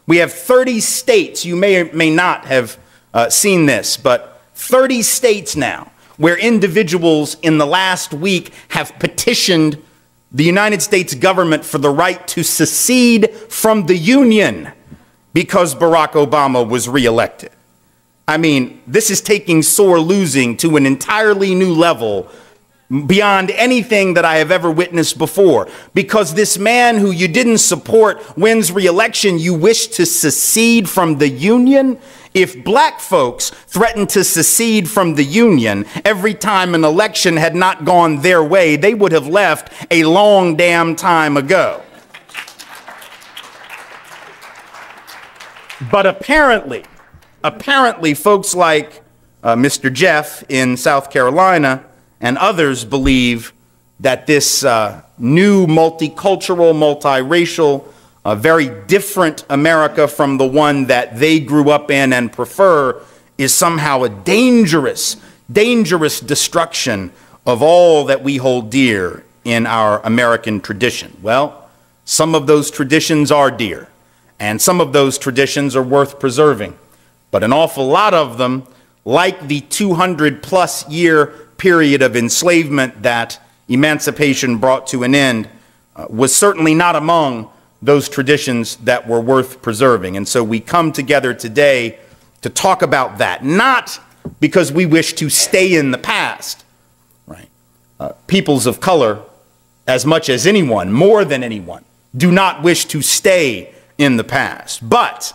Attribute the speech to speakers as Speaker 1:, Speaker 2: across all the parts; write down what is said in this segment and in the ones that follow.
Speaker 1: We have 30 states, you may or may not have seen this, but 30 states now where individuals in the last week have petitioned the United States government for the right to secede from the Union because Barack Obama was reelected. I mean, this is taking sore losing to an entirely new level beyond anything that I have ever witnessed before. Because this man who you didn't support wins re-election, you wish to secede from the Union? If black folks threatened to secede from the Union every time an election had not gone their way, they would have left a long damn time ago. But apparently folks like Mr. Jeff in South Carolina and others believe that this new multicultural, multiracial, very different America from the one that they grew up in and prefer is somehow a dangerous, dangerous destruction of all that we hold dear in our American tradition. Well, some of those traditions are dear, and some of those traditions are worth preserving. But an awful lot of them, like the 200-plus year period of enslavement that emancipation brought to an end, was certainly not among those traditions that were worth preserving. And so we come together today to talk about that, not because we wish to stay in the past, right? Peoples of color, as much as anyone, more than anyone, do not wish to stay in the past. But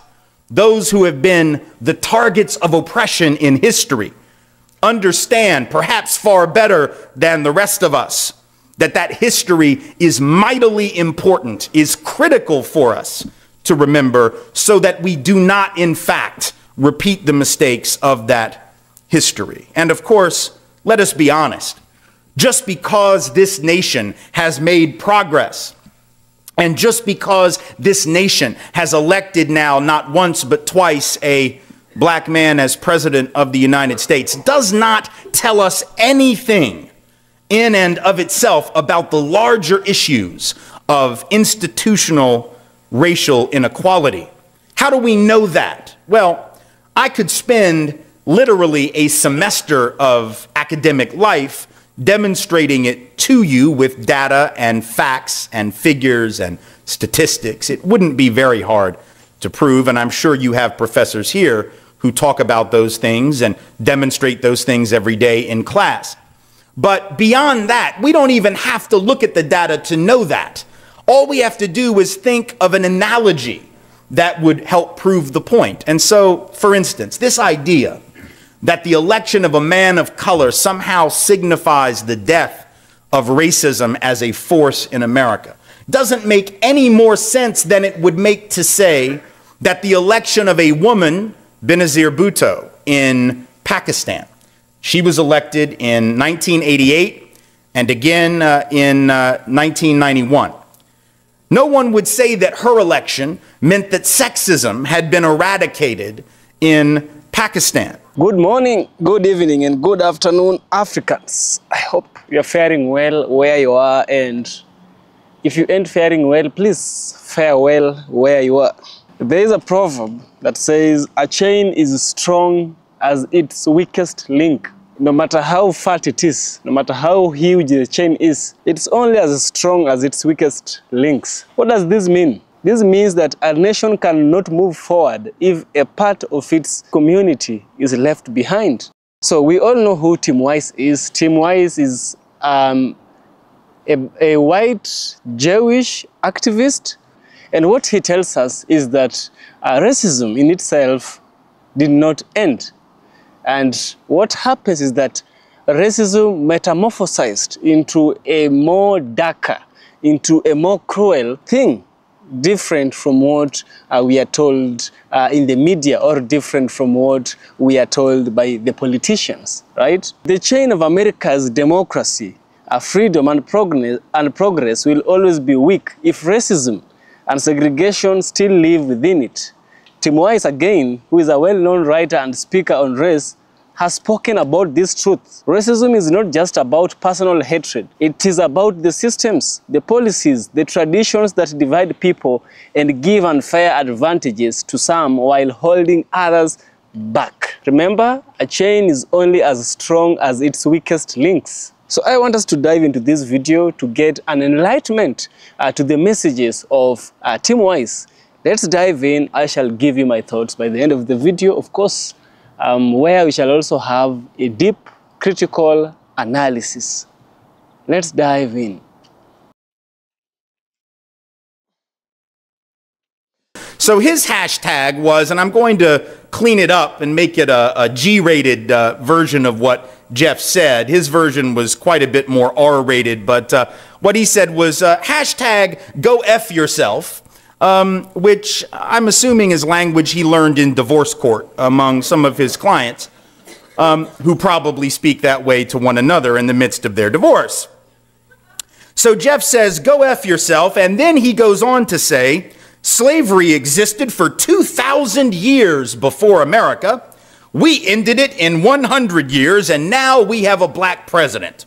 Speaker 1: those who have been the targets of oppression in history understand, perhaps far better than the rest of us, that history is mightily important, is critical for us to remember, so that we do not, in fact, repeat the mistakes of that history. And of course, let us be honest, just because this nation has made progress, and just because this nation has elected now not once but twice a black man as president of the United States, does not tell us anything in and of itself about the larger issues of institutional racial inequality. How do we know that? Well, I could spend literally a semester of academic life demonstrating it to you with data and facts and figures and statistics. It wouldn't be very hard to prove, and I'm sure you have professors here who talk about those things and demonstrate those things every day in class. But beyond that, we don't even have to look at the data to know that. All we have to do is think of an analogy that would help prove the point. And so, for instance, this idea that the election of a man of color somehow signifies the death of racism as a force in America doesn't make any more sense than it would make to say that the election of a woman, Benazir Bhutto, in Pakistan, she was elected in 1988 and again in 1991. No one would say that her election meant that sexism had been eradicated in Pakistan.
Speaker 2: Good morning, good evening, and good afternoon, Africans. I hope you're faring well where you are, and if you ain't faring well, please fare well where you are. There is a proverb that says, a chain is strong as its weakest link. No matter how fat it is, no matter how huge the chain is, it's only as strong as its weakest links. What does this mean? This means that a nation cannot move forward if a part of its community is left behind. So we all know who Tim Wise is. Tim Wise is a white Jewish activist, and what he tells us is that racism in itself did not end. And what happens is that racism metamorphosized into a more darker, into a more cruel thing, different from what we are told in the media, or different from what we are told by the politicians, right? The chain of America's democracy, freedom and progress will always be weak if racism and segregation still live within it. Tim Wise, again, who is a well-known writer and speaker on race, has spoken about this truth. Racism is not just about personal hatred. It is about the systems, the policies, the traditions that divide people and give unfair advantages to some while holding others back. Remember, a chain is only as strong as its weakest links. So I want us to dive into this video to get an enlightenment to the messages of Tim Wise. Let's dive in. I shall give you my thoughts by the end of the video, of course, where we shall also have a deep critical analysis. Let's dive in.
Speaker 1: So his hashtag was, and I'm going to clean it up and make it a G-rated version of what Jeff said. His version was quite a bit more R-rated, but what he said was hashtag go F yourself, which I'm assuming is language he learned in divorce court among some of his clients, who probably speak that way to one another in the midst of their divorce. So Jeff says, go F yourself, and then he goes on to say, slavery existed for 2,000 years before America. We ended it in 100 years, and now we have a black president.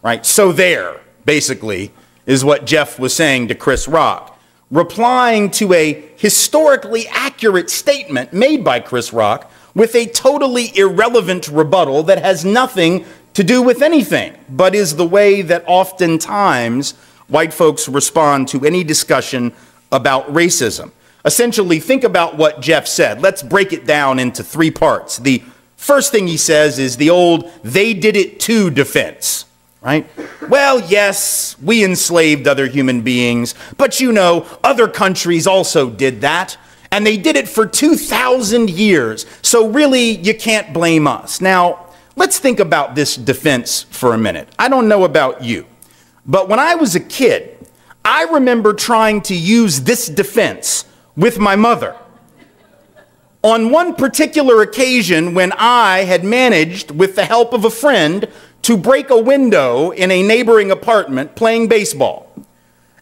Speaker 1: Right? So there, basically, is what Jeff was saying to Chris Rock, replying to a historically accurate statement made by Chris Rock with a totally irrelevant rebuttal that has nothing to do with anything, but is the way that oftentimes white folks respond to any discussion about racism. Essentially, think about what Jeff said. Let's break it down into three parts. The first thing he says is the old "they did it too" defense, right? Well, yes, we enslaved other human beings, but you know, other countries also did that, and they did it for 2,000 years, so really, you can't blame us. Now, let's think about this defense for a minute. I don't know about you, but when I was a kid, I remember trying to use this defense with my mother. On one particular occasion when I had managed, with the help of a friend, to break a window in a neighboring apartment playing baseball.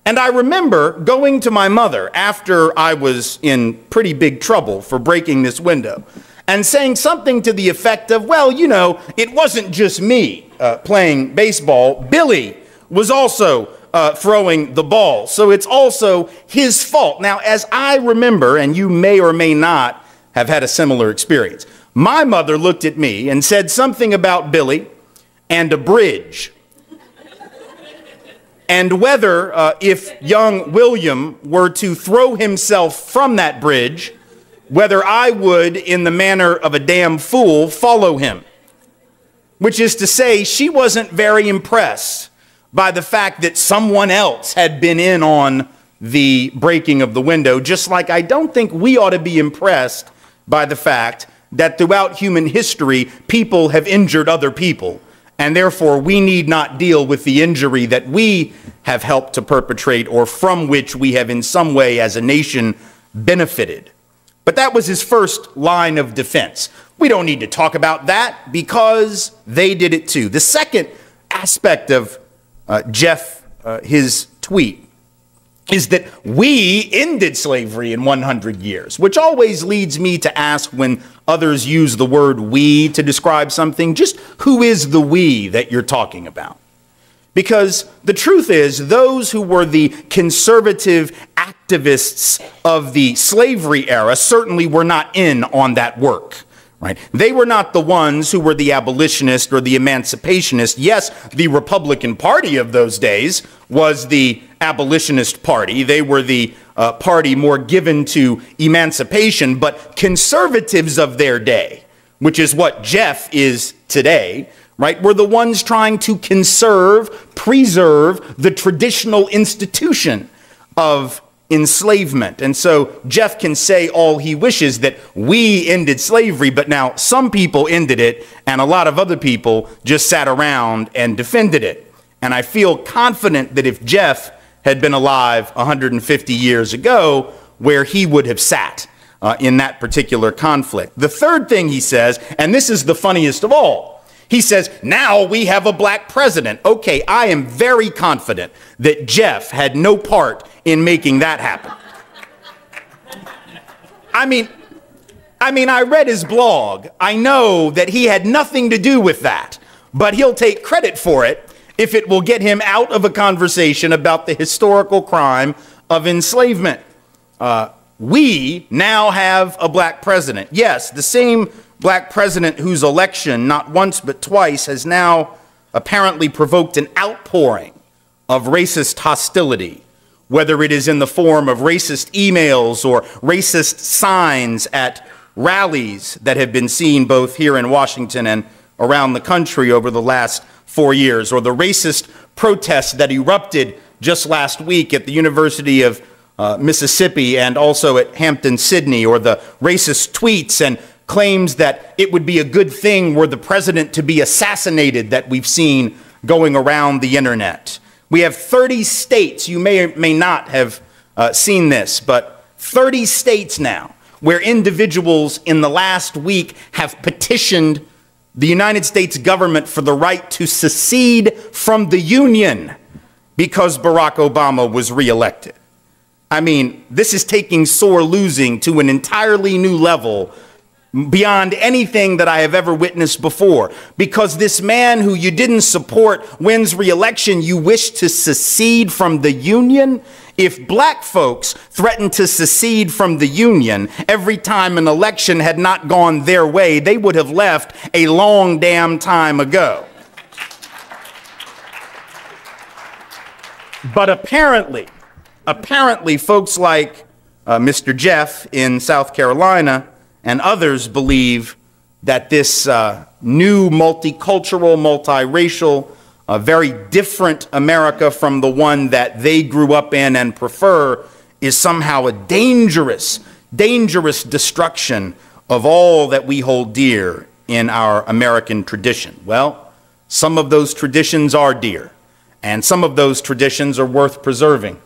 Speaker 1: And I remember going to my mother after I was in pretty big trouble for breaking this window and saying something to the effect of, well, you know, it wasn't just me playing baseball. Billy was also throwing the ball, so it's also his fault. Now, as I remember, and you may or may not have had a similar experience, my mother looked at me and said something about Billy and a bridge, and whether if young William were to throw himself from that bridge, whether I would, in the manner of a damn fool, follow him. Which is to say, she wasn't very impressed by the fact that someone else had been in on the breaking of the window, just like I don't think we ought to be impressed by the fact that throughout human history, people have injured other people, and therefore we need not deal with the injury that we have helped to perpetrate or from which we have in some way as a nation benefited. But that was his first line of defense. We don't need to talk about that because they did it too. The second aspect of Jeff, his tweet, is that we ended slavery in 100 years, which always leads me to ask, when others use the word we to describe something, just who is the we that you're talking about? Because the truth is, those who were the conservative activists of the slavery era certainly were not in on that work. Right? They were not the ones who were the abolitionists or the emancipationists. Yes, the Republican Party of those days was the abolitionist party. They were the party more given to emancipation, but conservatives of their day, which is what Jeff is today, right, were the ones trying to conserve, preserve the traditional institution of enslavement. And so Jeff can say all he wishes that we ended slavery, but now some people ended it and a lot of other people just sat around and defended it. And I feel confident that if Jeff had been alive 150 years ago, where he would have sat in that particular conflict. The third thing he says, and this is the funniest of all, he says, now we have a black president. Okay, I am very confident that Jeff had no part in making that happen. I I mean, I read his blog. I know that he had nothing to do with that, but he'll take credit for it if it will get him out of a conversation about the historical crime of enslavement. We now have a black president. Yes, the same black president whose election, not once but twice, has now apparently provoked an outpouring of racist hostility, whether it is in the form of racist emails or racist signs at rallies that have been seen both here in Washington and around the country over the last 4 years, or the racist protests that erupted just last week at the University of Mississippi and also at Hampton-Sydney, or the racist tweets and claims that it would be a good thing were the president to be assassinated that we've seen going around the internet. We have 30 states, you may or may not have seen this, but 30 states now where individuals in the last week have petitioned the United States government for the right to secede from the Union because Barack Obama was reelected. I mean, this is taking sore losing to an entirely new level beyond anything that I have ever witnessed before. Because this man who you didn't support wins re-election, you wish to secede from the Union? If black folks threatened to secede from the Union every time an election had not gone their way, they would have left a long damn time ago. But apparently folks like Mr. Jeff in South Carolina and others believe that this new multicultural, multiracial, very different America from the one that they grew up in and prefer is somehow a dangerous, dangerous destruction of all that we hold dear in our American tradition. Well, some of those traditions are dear, and some of those traditions are worth preserving.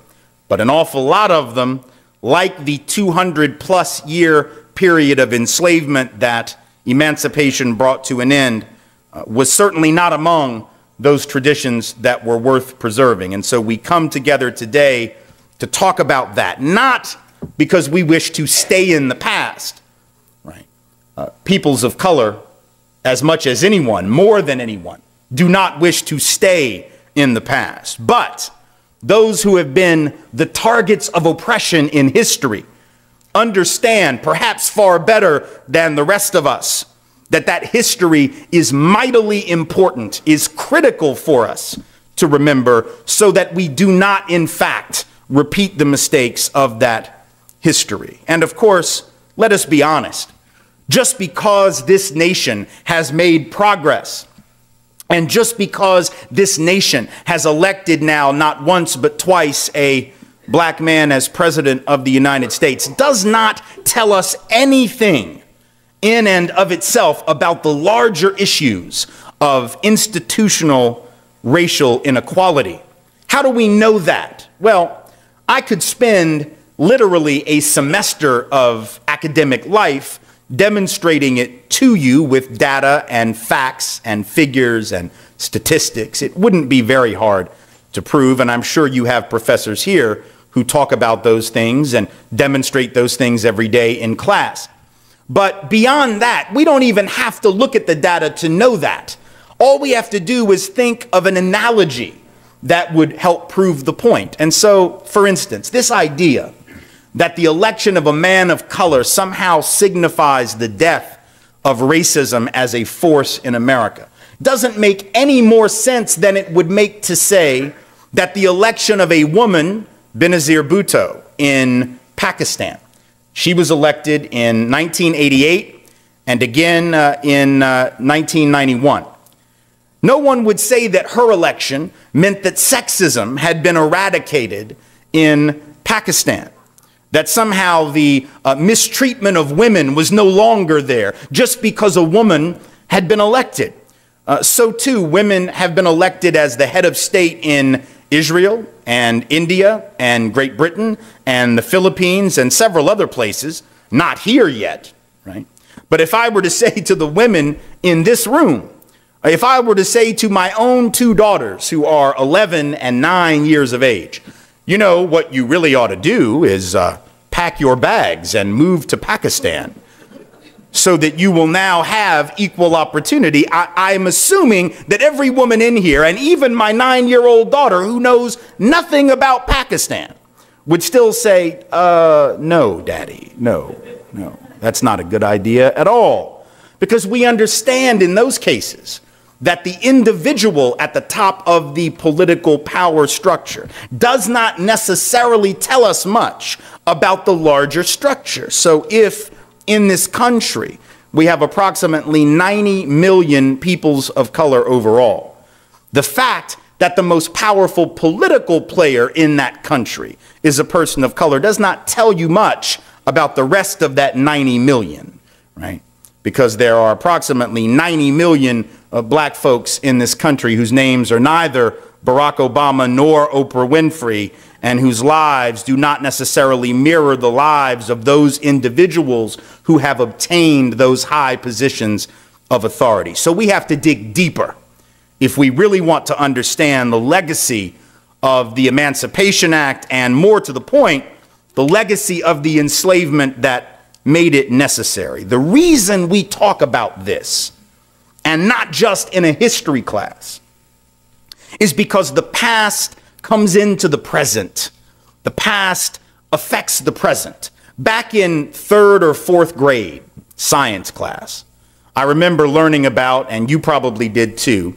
Speaker 1: But an awful lot of them, like the 200-plus year period of enslavement that emancipation brought to an end, was certainly not among those traditions that were worth preserving. And so we come together today to talk about that, not because we wish to stay in the past, right? Peoples of color, as much as anyone, more than anyone, do not wish to stay in the past. But those who have been the targets of oppression in history understand, perhaps far better than the rest of us, that history is mightily important, is critical for us to remember, so that we do not, in fact, repeat the mistakes of that history. And of course, let us be honest, just because this nation has made progress, and just because this nation has elected now not once but twice a black man as president of the United States, does not tell us anything in and of itself about the larger issues of institutional racial inequality. How do we know that? Well, I could spend literally a semester of academic life demonstrating it to you with data and facts and figures and statistics. It wouldn't be very hard to prove, and I'm sure you have professors here who talk about those things and demonstrate those things every day in class. But beyond that, we don't even have to look at the data to know that. All we have to do is think of an analogy that would help prove the point. And so, for instance, this idea that the election of a man of color somehow signifies the death of racism as a force in America doesn't make any more sense than it would make to say that the election of a woman, Benazir Bhutto, in Pakistan, she was elected in 1988 and again in 1991. No one would say that her election meant that sexism had been eradicated in Pakistan, that somehow the mistreatment of women was no longer there just because a woman had been elected. So too, women have been elected as the head of state in Israel and India and Great Britain and the Philippines and several other places, not here yet, right? But if I were to say to the women in this room, if I were to say to my own two daughters who are 11 and 9 years of age, you know, what you really ought to do is pack your bags and move to Pakistan, so that you will now have equal opportunity. I'm assuming that every woman in here, and even my 9-year-old daughter who knows nothing about Pakistan, would still say, no, Daddy, no, that's not a good idea at all. Because we understand in those cases that the individual at the top of the political power structure does not necessarily tell us much about the larger structure. So if in this country we have approximately 90 million peoples of color overall, the fact that the most powerful political player in that country is a person of color does not tell you much about the rest of that 90 million, right? Because there are approximately 90 million black folks in this country whose names are neither Barack Obama nor Oprah Winfrey, and whose lives do not necessarily mirror the lives of those individuals who have obtained those high positions of authority. So we have to dig deeper if we really want to understand the legacy of the Emancipation Act, and more to the point, the legacy of the enslavement that made it necessary. The reason we talk about this, and not just in a history class, is because the past comes into the present. The past affects the present. Back in 3rd or 4th grade science class, I remember learning about, and you probably did too,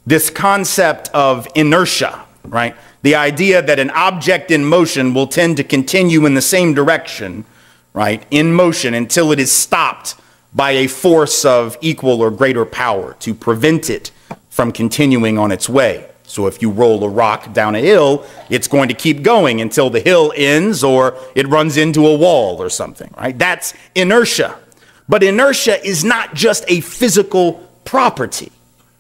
Speaker 1: this concept of inertia, right? The idea that an object in motion will tend to continue in the same direction, right, in motion until it is stopped by a force of equal or greater power to prevent it from continuing on its way. So if you roll a rock down a hill, it's going to keep going until the hill ends or it runs into a wall or something, right? That's inertia. But inertia is not just a physical property,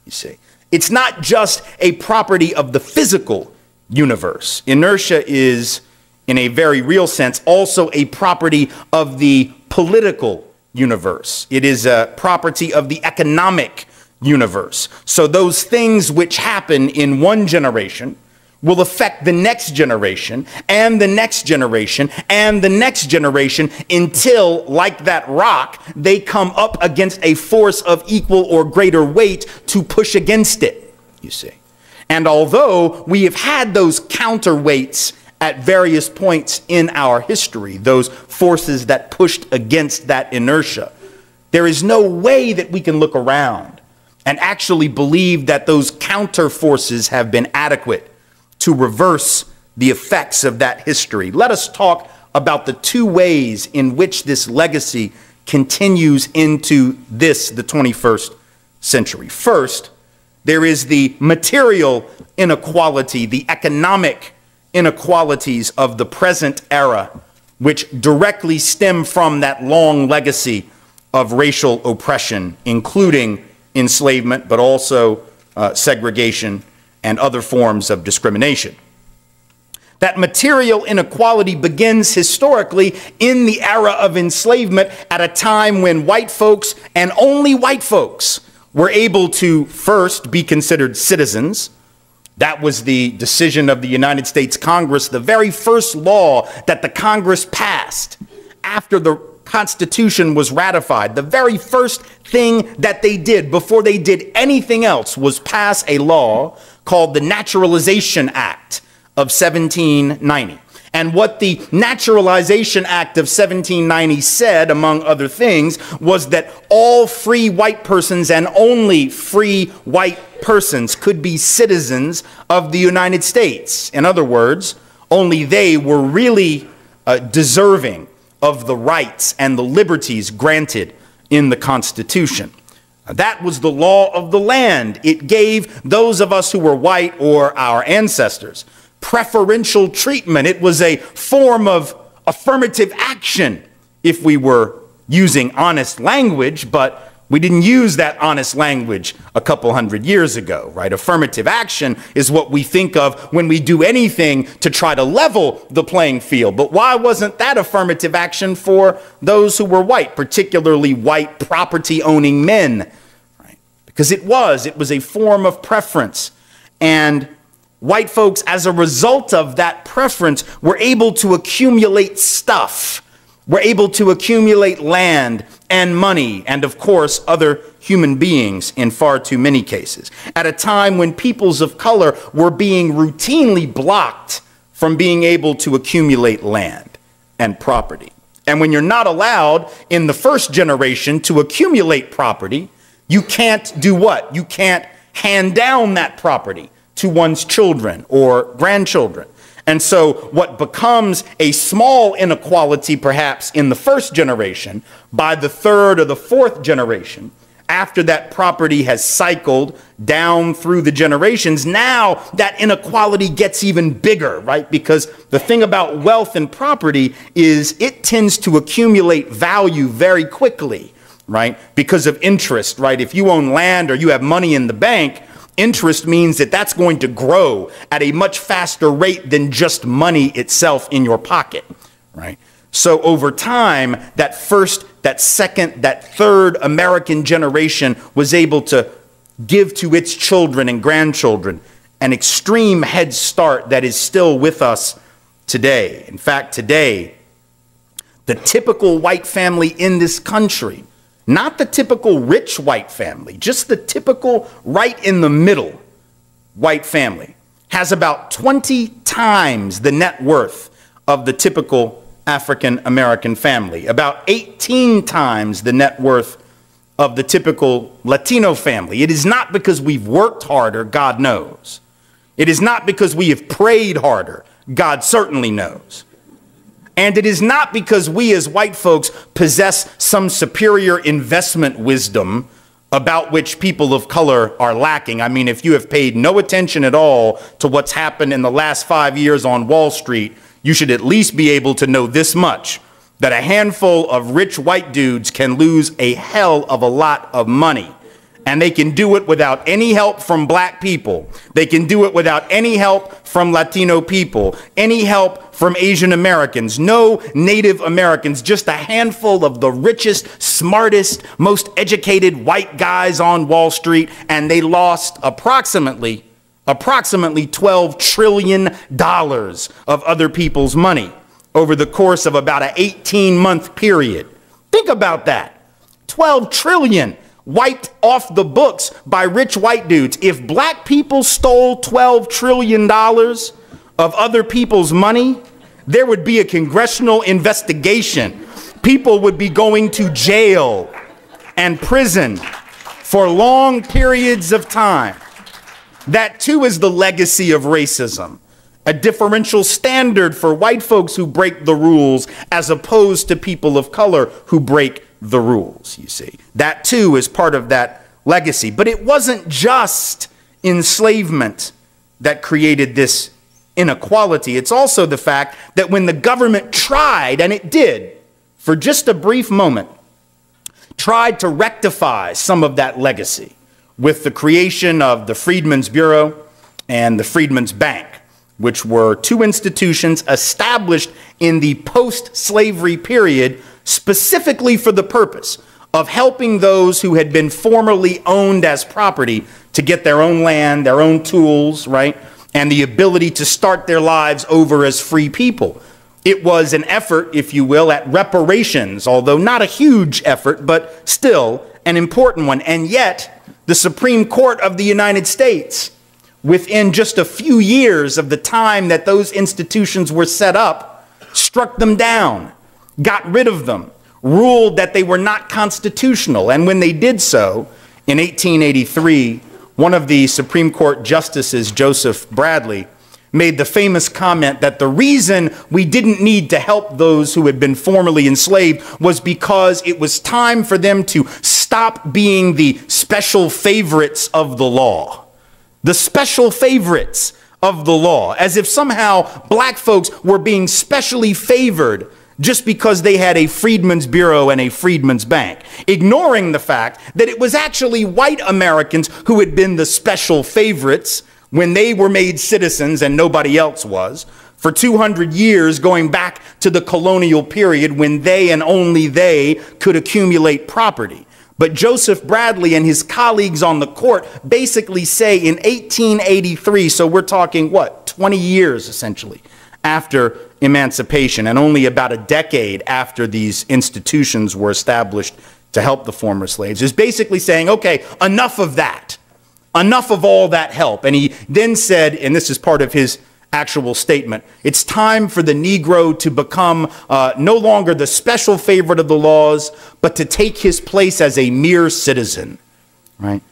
Speaker 1: you see. It's not just a property of the physical universe. Inertia is, in a very real sense, also a property of the political universe. It is a property of the economic universe. So those things which happen in one generation will affect the next generation and the next generation and the next generation until, like that rock, they come up against a force of equal or greater weight to push against it, you see. And although we have had those counterweights at various points in our history, those forces that pushed against that inertia, there is no way that we can look around and actually believe that those counter forces have been adequate to reverse the effects of that history. Let us talk about the two ways in which this legacy continues into the 21st century. First, there is the material inequality, the economic inequalities of the present era, which directly stem from that long legacy of racial oppression, including enslavement, but also segregation and other forms of discrimination. That material inequality begins historically in the era of enslavement, at a time when white folks, and only white folks, were able to first be considered citizens. That was the decision of the United States Congress, the very first law that the Congress passed after the Constitution was ratified. The very first thing that they did before they did anything else was pass a law called the Naturalization Act of 1790. And what the Naturalization Act of 1790 said, among other things, was that all free white persons and only free white persons could be citizens of the United States. In other words, only they were really deserving of the rights and the liberties granted in the Constitution. That was the law of the land. It gave those of us who were white, or our ancestors, preferential treatment. It was a form of affirmative action if we were using honest language, but we didn't use that honest language a couple hundred years ago, right? Affirmative action is what we think of when we do anything to try to level the playing field. But why wasn't that affirmative action for those who were white, particularly white property-owning men? Right? Because it was a form of preference. And white folks, as a result of that preference, were able to accumulate stuff were able to accumulate land and money and, of course, other human beings in far too many cases, at a time when peoples of color were being routinely blocked from being able to accumulate land and property. And when you're not allowed in the first generation to accumulate property, you can't do what? You can't hand down that property to one's children or grandchildren. And so what becomes a small inequality perhaps in the first generation, by the third or the fourth generation, after that property has cycled down through the generations, now that inequality gets even bigger, right? Because the thing about wealth and property is it tends to accumulate value very quickly, right? Because of interest, right? If you own land or you have money in the bank, interest means that that's going to grow at a much faster rate than just money itself in your pocket, right? So over time, that first, that second, that third American generation was able to give to its children and grandchildren an extreme head start that is still with us today. In fact, today, the typical white family in this country, not the typical rich white family, just the typical right in the middle white family, has about 20 times the net worth of the typical African American family, about 18 times the net worth of the typical Latino family. It is not because we've worked harder, God knows. It is not because we have prayed harder, God certainly knows. And it is not because we as white folks possess some superior investment wisdom about which people of color are lacking. I mean, if you have paid no attention at all to what's happened in the last 5 years on Wall Street, you should at least be able to know this much, that a handful of rich white dudes can lose a hell of a lot of money. And they can do it without any help from black people. They can do it without any help from Latino people, any help from Asian Americans, no Native Americans, just a handful of the richest, smartest, most educated white guys on Wall Street, and they lost approximately $12 trillion of other people's money over the course of about an 18-month period. Think about that. 12 trillion wiped off the books by rich white dudes. If black people stole $12 trillion of other people's money, there would be a congressional investigation. People would be going to jail and prison for long periods of time. That too is the legacy of racism, a differential standard for white folks who break the rules as opposed to people of color who break the rules, you see. That too is part of that legacy. But it wasn't just enslavement that created this inequality. It's also the fact that when the government tried, and it did, for just a brief moment, tried to rectify some of that legacy with the creation of the Freedmen's Bureau and the Freedmen's Bank, which were two institutions established in the post-slavery period specifically for the purpose of helping those who had been formerly owned as property to get their own land, their own tools, right, and the ability to start their lives over as free people. It was an effort, if you will, at reparations, although not a huge effort, but still an important one. And yet, the Supreme Court of the United States, within just a few years of the time that those institutions were set up, struck them down, got rid of them, ruled that they were not constitutional. And when they did so, in 1883, one of the Supreme Court justices, Joseph Bradley, made the famous comment that the reason we didn't need to help those who had been formerly enslaved was because it was time for them to stop being the special favorites of the law. The special favorites of the law, as if somehow black folks were being specially favored just because they had a Freedmen's Bureau and a Freedmen's Bank, ignoring the fact that it was actually white Americans who had been the special favorites when they were made citizens and nobody else was, for 200 years, going back to the colonial period when they and only they could accumulate property. But Joseph Bradley and his colleagues on the court basically say in 1883, so we're talking, what, 20 years essentially, after emancipation and only about a decade after these institutions were established to help the former slaves, is basically saying, okay, enough of that. Enough of all that help. And he then said, and this is part of his actual statement, it's time for the Negro to become no longer the special favorite of the laws, but to take his place as a mere citizen, right?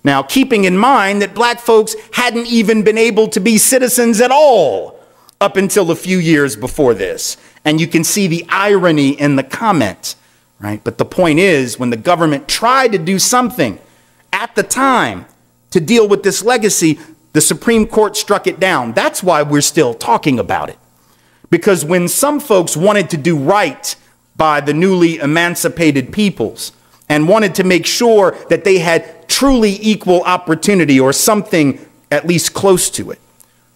Speaker 1: Now, keeping in mind that black folks hadn't even been able to be citizens at all up until a few years before this. And you can see the irony in the comment, right? But the point is, when the government tried to do something at the time to deal with this legacy, the Supreme Court struck it down. That's why we're still talking about it. Because when some folks wanted to do right by the newly emancipated peoples and wanted to make sure that they had truly equal opportunity or something at least close to it,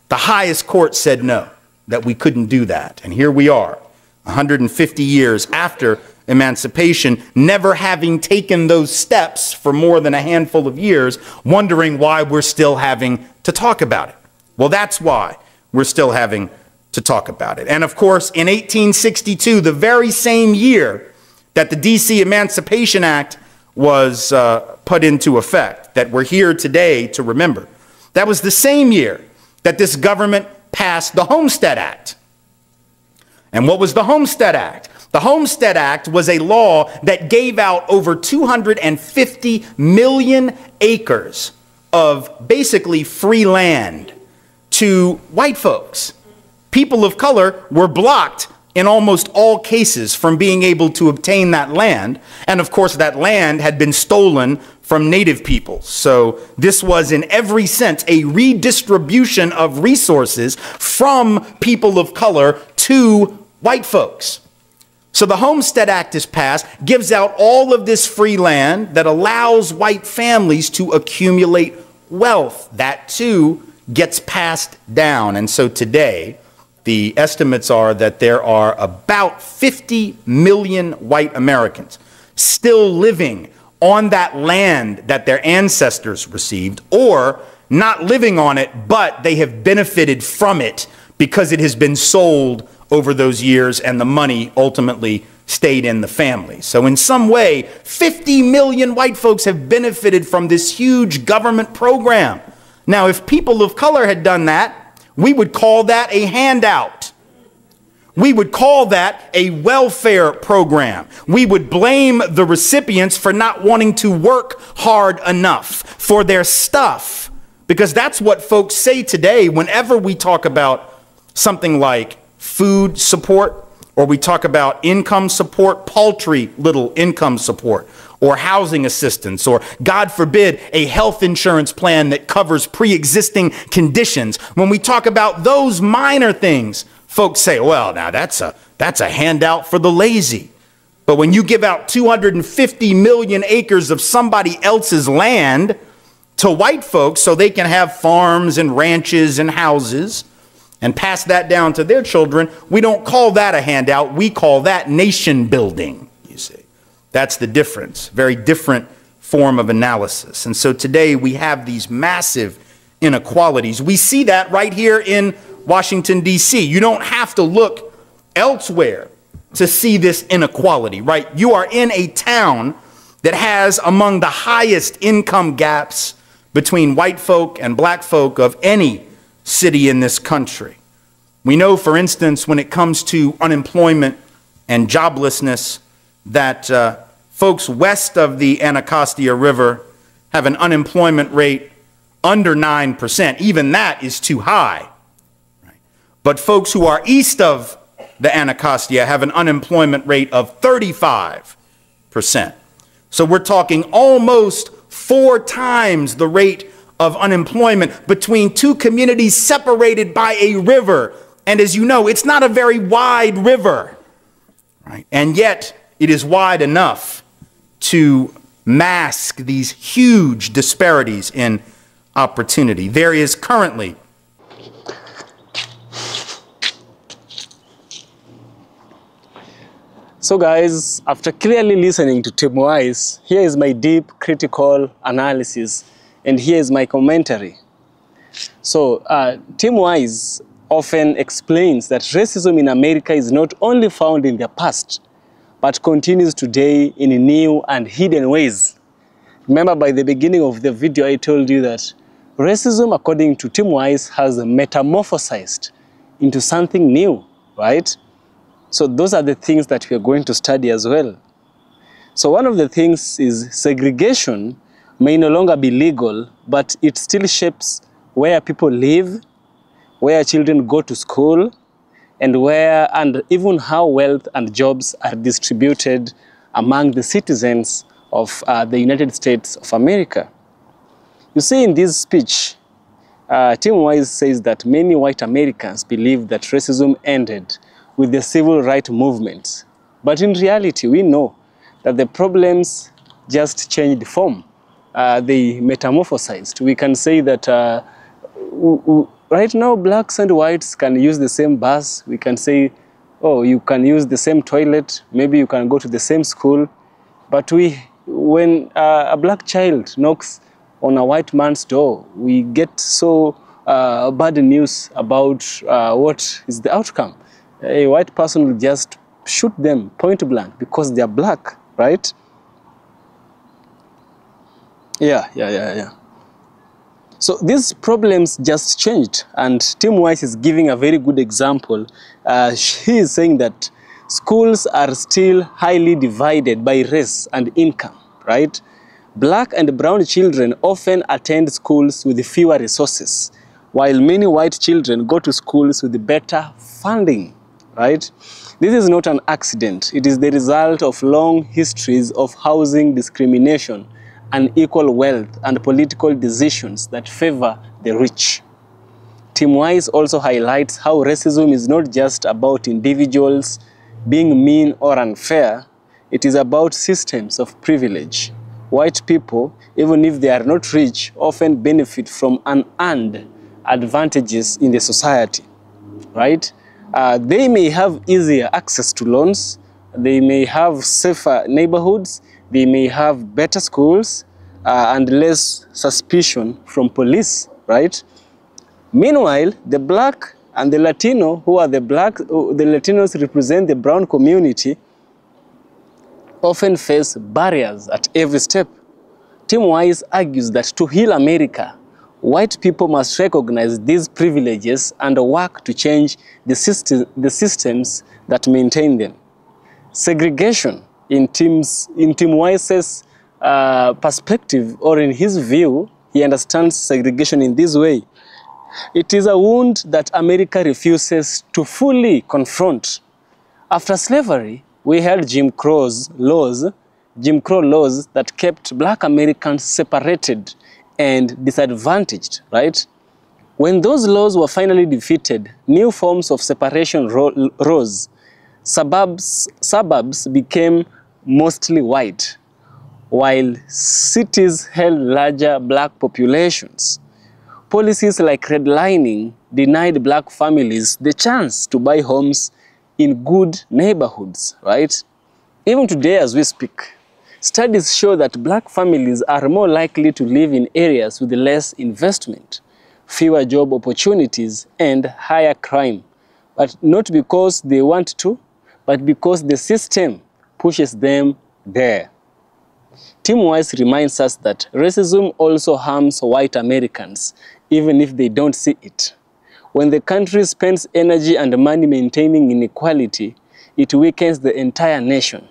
Speaker 1: the highest court said no, that we couldn't do that. And here we are, 150 years after emancipation, never having taken those steps for more than a handful of years, wondering why we're still having to talk about it. Well, that's why we're still having to talk about it. And of course, in 1862, the very same year that the D.C. Emancipation Act was put into effect, that we're here today to remember, that was the same year that this government passed the Homestead Act. And what was the Homestead Act? The Homestead Act was a law that gave out over 250 million acres of basically free land to white folks. People of color were blocked in almost all cases from being able to obtain that land. And of course, that land had been stolen from native peoples. So this was in every sense a redistribution of resources from people of color to white folks. So the Homestead Act is passed, gives out all of this free land that allows white families to accumulate wealth. That too gets passed down. And so today, the estimates are that there are about 50 million white Americans still living on that land that their ancestors received, or not living on it, but they have benefited from it because it has been sold over those years and the money ultimately stayed in the family. So in some way, 50 million white folks have benefited from this huge government program. Now, if people of color had done that, we would call that a handout. We would call that a welfare program. We would blame the recipients for not wanting to work hard enough for their stuff, because that's what folks say today whenever we talk about something like food support, or we talk about income support, paltry little income support, or housing assistance, or God forbid, a health insurance plan that covers pre-existing conditions. When we talk about those minor things, folks say, well, now that's a handout for the lazy. But when you give out 250 million acres of somebody else's land to white folks so they can have farms and ranches and houses and pass that down to their children, we don't call that a handout. We call that nation building, you see. That's the difference. Very different form of analysis. And so today we have these massive inequalities. We see that right here in Washington, D.C. You don't have to look elsewhere to see this inequality, right? You are in a town that has among the highest income gaps between white folk and black folk of any city in this country. We know, for instance, when it comes to unemployment and joblessness, that folks west of the Anacostia River have an unemployment rate under 9%. Even that is too high. Right? But folks who are east of the Anacostia have an unemployment rate of 35%. So we're talking almost 4 times the rate of unemployment between two communities separated by a river. And as you know, it's not a very wide river, right? And yet it is wide enough to mask these huge disparities in opportunity. There is currently
Speaker 2: So guys, after clearly listening to Tim Wise, here is my deep critical analysis and here is my commentary. So Tim Wise often explains that racism in America is not only found in the past, but continues today in new and hidden ways. Remember, by the beginning of the video, I told you that racism, according to Tim Wise, has metamorphosized into something new, right? So those are the things that we are going to study as well. So one of the things is segregation may no longer be legal, but it still shapes where people live, where children go to school, and even how wealth and jobs are distributed among the citizens of the United States of America. You see, in this speech, Tim Wise says that many white Americans believe that racism ended with the civil rights movement. But in reality, we know that the problems just changed form. They metamorphosized. We can say that right now, blacks and whites can use the same bus. We can say, oh, you can use the same toilet. Maybe you can go to the same school. But when a black child knocks on a white man's door, we get so bad news about what is the outcome. A white person will just shoot them point blank because they are black, right? Yeah. So these problems just changed, and Tim Wise is giving a very good example. He is saying that schools are still highly divided by race and income, right? Black and brown children often attend schools with fewer resources, while many white children go to schools with better funding, right? This is not an accident. It is the result of long histories of housing discrimination, unequal wealth, and political decisions that favor the rich. Tim Wise also highlights how racism is not just about individuals being mean or unfair. It is about systems of privilege. White people, even if they are not rich, often benefit from unearned advantages in the society, right? They may have easier access to loans, they may have safer neighborhoods, they may have better schools, and less suspicion from police, right? Meanwhile, the black and the Latino, the Latinos represent the brown community, often face barriers at every step. Tim Wise argues that to heal America, white people must recognize these privileges and work to change the systems that maintain them. Segregation, in Tim Wise's perspective, or in his view, he understands segregation in this way. It is a wound that America refuses to fully confront. After slavery, we had Jim Crow laws that kept black Americans separated and disadvantaged, right? When those laws were finally defeated, new forms of separation rose. Suburbs became mostly white, while cities held larger black populations. Policies like redlining denied black families the chance to buy homes in good neighborhoods, right? Even today as we speak, studies show that black families are more likely to live in areas with less investment, fewer job opportunities, and higher crime. But not because they want to, but because the system pushes them there. Tim Wise reminds us that racism also harms white Americans, even if they don't see it. When the country spends energy and money maintaining inequality, it weakens the entire nation.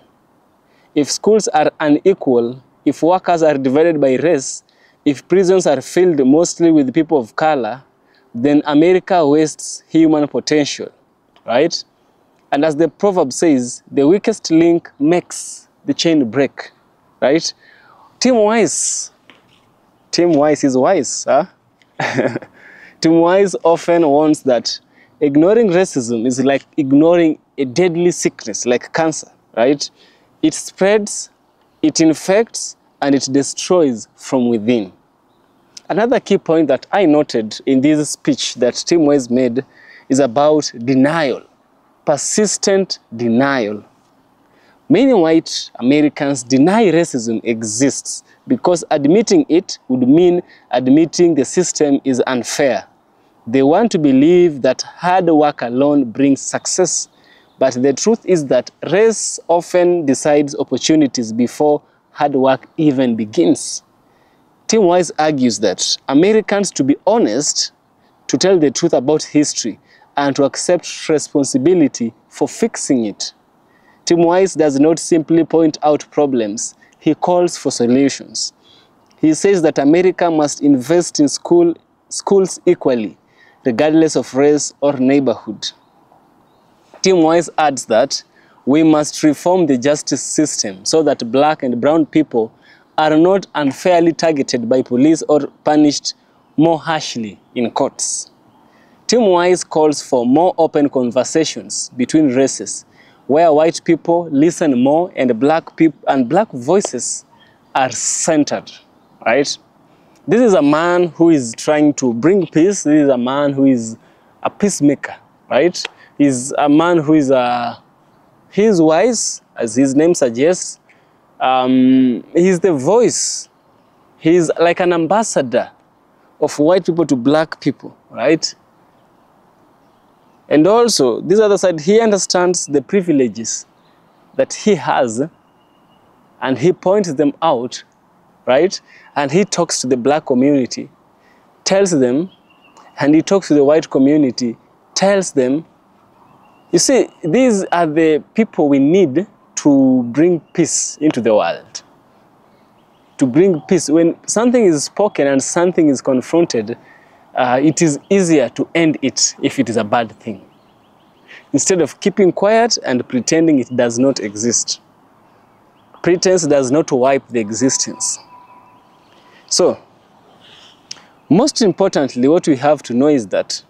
Speaker 2: If schools are unequal, if workers are divided by race, if prisons are filled mostly with people of color, then America wastes human potential, right? And as the proverb says, the weakest link makes the chain break, right? Tim Wise is wise, huh? Tim Wise often warns that ignoring racism is like ignoring a deadly sickness like cancer, right? It spreads, it infects, and it destroys from within. Another key point that I noted in this speech that Tim Wise made is about denial, persistent denial. Many white Americans deny racism exists because admitting it would mean admitting the system is unfair. They want to believe that hard work alone brings success, but the truth is that race often decides opportunities before hard work even begins. Tim Wise argues that Americans, to be honest, to tell the truth about history, and to accept responsibility for fixing it. Tim Wise does not simply point out problems, he calls for solutions. He says that America must invest in schools equally, regardless of race or neighborhood. Tim Wise adds that we must reform the justice system so that black and brown people are not unfairly targeted by police or punished more harshly in courts. Tim Wise calls for more open conversations between races, where white people listen more and black voices are centered, right? This is a man who is trying to bring peace. This is a man who is a peacemaker, right? He's a man who is he's wise, as his name suggests. He's the voice. He's like an ambassador of white people to black people, right? And also, this other side, he understands the privileges that he has, and he points them out, right? And he talks to the black community, tells them, and he talks to the white community, tells them. You see, these are the people we need to bring peace into the world. To bring peace. When something is spoken and something is confronted, it is easier to end it if it is a bad thing, instead of keeping quiet and pretending it does not exist. Pretense does not wipe the existence. So, most importantly, what we have to know is that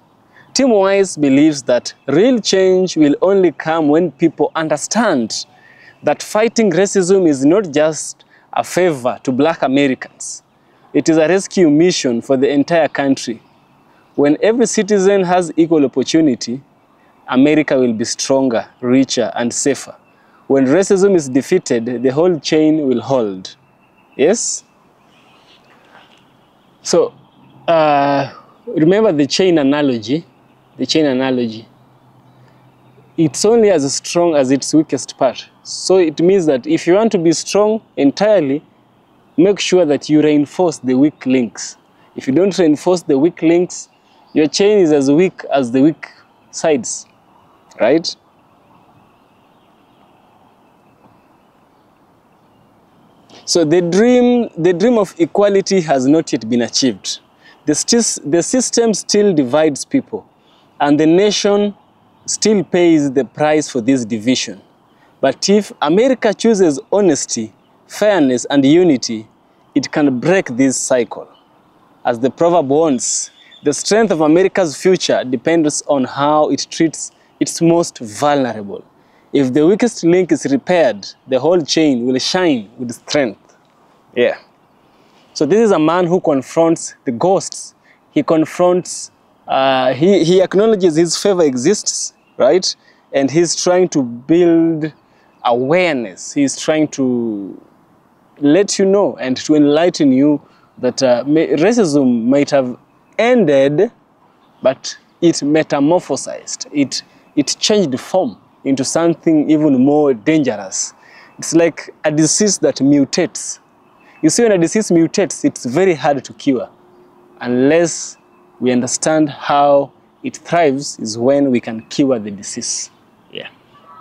Speaker 2: Tim Wise believes that real change will only come when people understand that fighting racism is not just a favor to black Americans. It is a rescue mission for the entire country. When every citizen has equal opportunity, America will be stronger, richer, and safer. When racism is defeated, the whole chain will hold. Yes? So, remember the chain analogy. The chain analogy. It's only as strong as its weakest part. So it means that if you want to be strong entirely, make sure that you reinforce the weak links. If you don't reinforce the weak links, your chain is as weak as the weak sides, right? So the dream of equality has not yet been achieved. The system still divides people, and the nation still pays the price for this division. But if America chooses honesty, fairness, and unity, it can break this cycle. As the proverb warns, the strength of America's future depends on how it treats its most vulnerable. If the weakest link is repaired, the whole chain will shine with strength. Yeah. So this is a man who confronts the ghosts. He confronts, he acknowledges his favor exists, right? And he's trying to build awareness. He's trying to let you know and to enlighten you that racism might have ended, but it metamorphosized. It changed form into something even more dangerous. It's like a disease that mutates. You see, when a disease mutates, it's very hard to cure. Unless we understand how it thrives is when we can cure the disease. Yeah.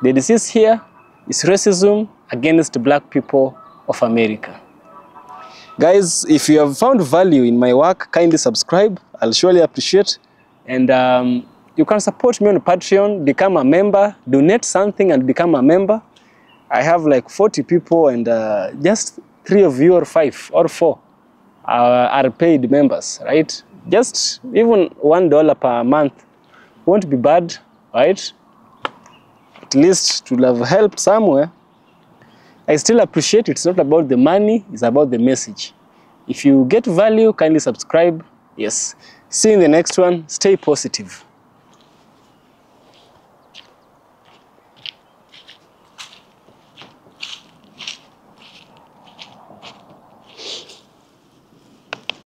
Speaker 2: The disease here is racism against black people of America. Guys, if you have found value in my work, kindly subscribe. I'll surely appreciate. And you can support me on Patreon, become a member, donate something and become a member. I have like 40 people, and just 3 of you or 5 or 4 are paid members, right? Just even $1 per month won't be bad, right? At least to have helped somewhere. I still appreciate it's not about the money, it's about the message. If you get value, kindly subscribe. Yes. See you in the next one. Stay positive.